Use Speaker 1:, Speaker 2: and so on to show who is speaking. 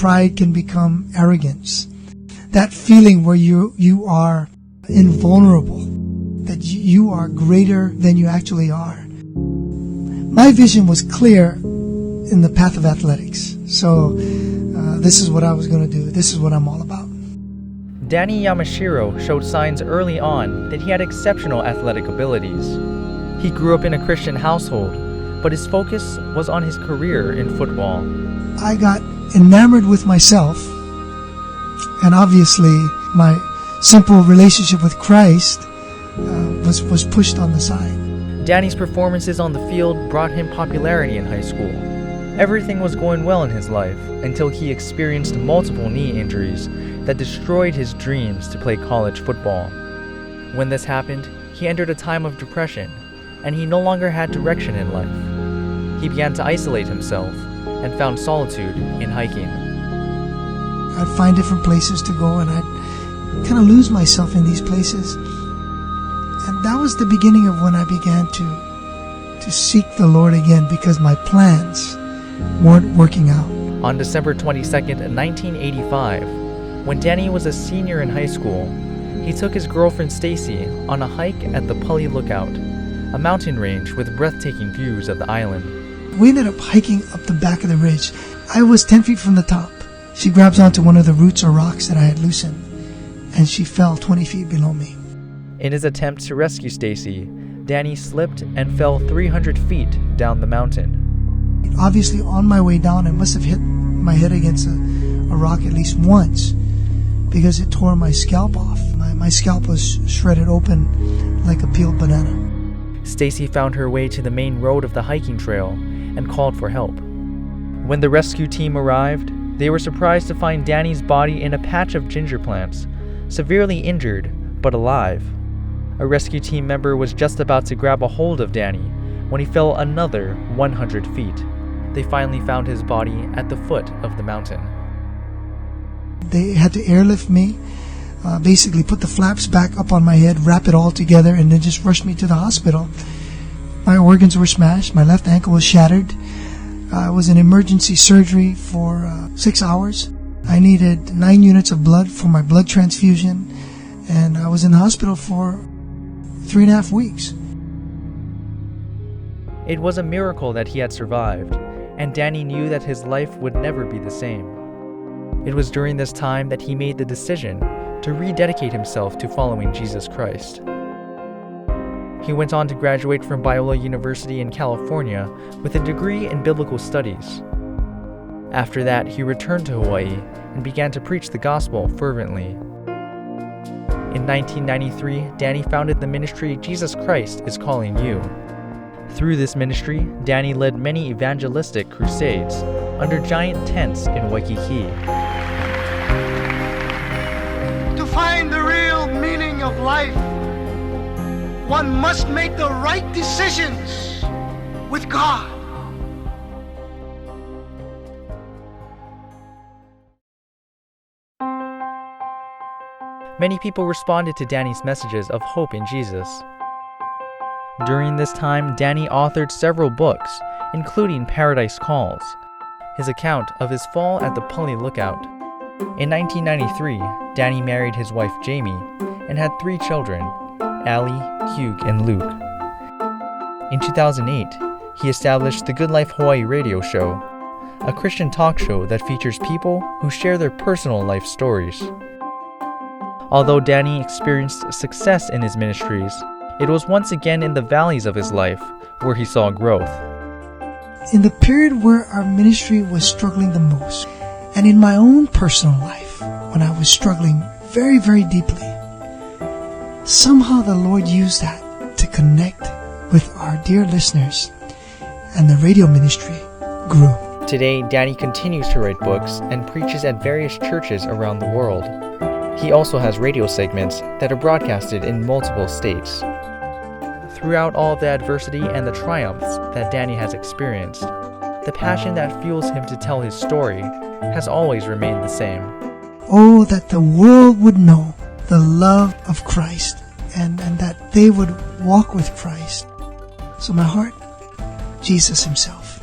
Speaker 1: pride can become arrogance. That feeling where you are invulnerable, that you are greater than you actually are. My vision was clear in the path of athletics. So this is what I was going to do. This is what I'm all about.
Speaker 2: Danny Yamashiro showed signs early on that he had exceptional athletic abilities. He grew up in a Christian household, but his focus was on his career in football.
Speaker 1: I got enamored with myself, and obviously my simple relationship with Christ was pushed on the side.
Speaker 2: Danny's performances on the field brought him popularity in high school. Everything was going well in his life until he experienced multiple knee injuries that destroyed his dreams to play college football. When this happened, he entered a time of depression, and he no longer had direction in life. He began to isolate himself and found solitude in hiking.
Speaker 1: I'd find different places to go, and I'd kind of lose myself in these places. And that was the beginning of when I began to seek the Lord again, because my plans weren't working out.
Speaker 2: On December 22nd, 1985, when Danny was a senior in high school, he took his girlfriend Stacy on a hike at the Pali Lookout, a mountain range with breathtaking views of the island.
Speaker 1: We ended up hiking up the back of the ridge. I was 10 feet from the top. She grabs onto one of the roots or rocks that I had loosened, and she fell 20 feet below me.
Speaker 2: In his attempt to rescue Stacy, Danny slipped and fell 300 feet down the mountain.
Speaker 1: Obviously, on my way down, I must have hit my head against a rock at least once, because it tore my scalp off. My scalp was shredded open like a peeled banana.
Speaker 2: Stacy found her way to the main road of the hiking trail and called for help. When the rescue team arrived, they were surprised to find Danny's body in a patch of ginger plants, severely injured but alive. A rescue team member was just about to grab a hold of Danny when he fell another 100 feet. They finally found his body at the foot of the mountain.
Speaker 1: They had to airlift me, basically put the flaps back up on my head, wrap it all together, and then just rush me to the hospital. My organs were smashed. My left ankle was shattered. I was in emergency surgery for 6 hours. I needed 9 units of blood for my blood transfusion, and I was in the hospital for 3.5 weeks.
Speaker 2: It was a miracle that he had survived, and Danny knew that his life would never be the same. It was during this time that he made the decision to rededicate himself to following Jesus Christ. He went on to graduate from Biola University in California with a degree in biblical studies. After that, he returned to Hawaii and began to preach the gospel fervently. In 1993, Danny founded the ministry Jesus Christ is Calling You. Through this ministry, Danny led many evangelistic crusades under giant tents in Waikiki.
Speaker 3: To find the real meaning of life, one must make the right decisions with God.
Speaker 2: Many people responded to Danny's messages of hope in Jesus. During this time, Danny authored several books, including Paradise Calls, his account of his fall at the Pali Lookout. In 1993, Danny married his wife Jamie and had 3 children, Allie, Hugh, and Luke. In 2008, he established the Good Life Hawaii radio show, a Christian talk show that features people who share their personal life stories. Although Danny experienced success in his ministries, it was once again in the valleys of his life where he saw growth.
Speaker 1: In the period where our ministry was struggling the most, and in my own personal life, when I was struggling very, very deeply, somehow the Lord used that to connect with our dear listeners, and the radio ministry grew.
Speaker 2: Today, Danny continues to write books and preaches at various churches around the world. He also has radio segments that are broadcasted in multiple states. Throughout all the adversity and the triumphs that Danny has experienced, the passion that fuels him to tell his story has always remained the same.
Speaker 1: Oh, that the world would know the love of Christ, and that they would walk with Christ. So my heart, Jesus himself.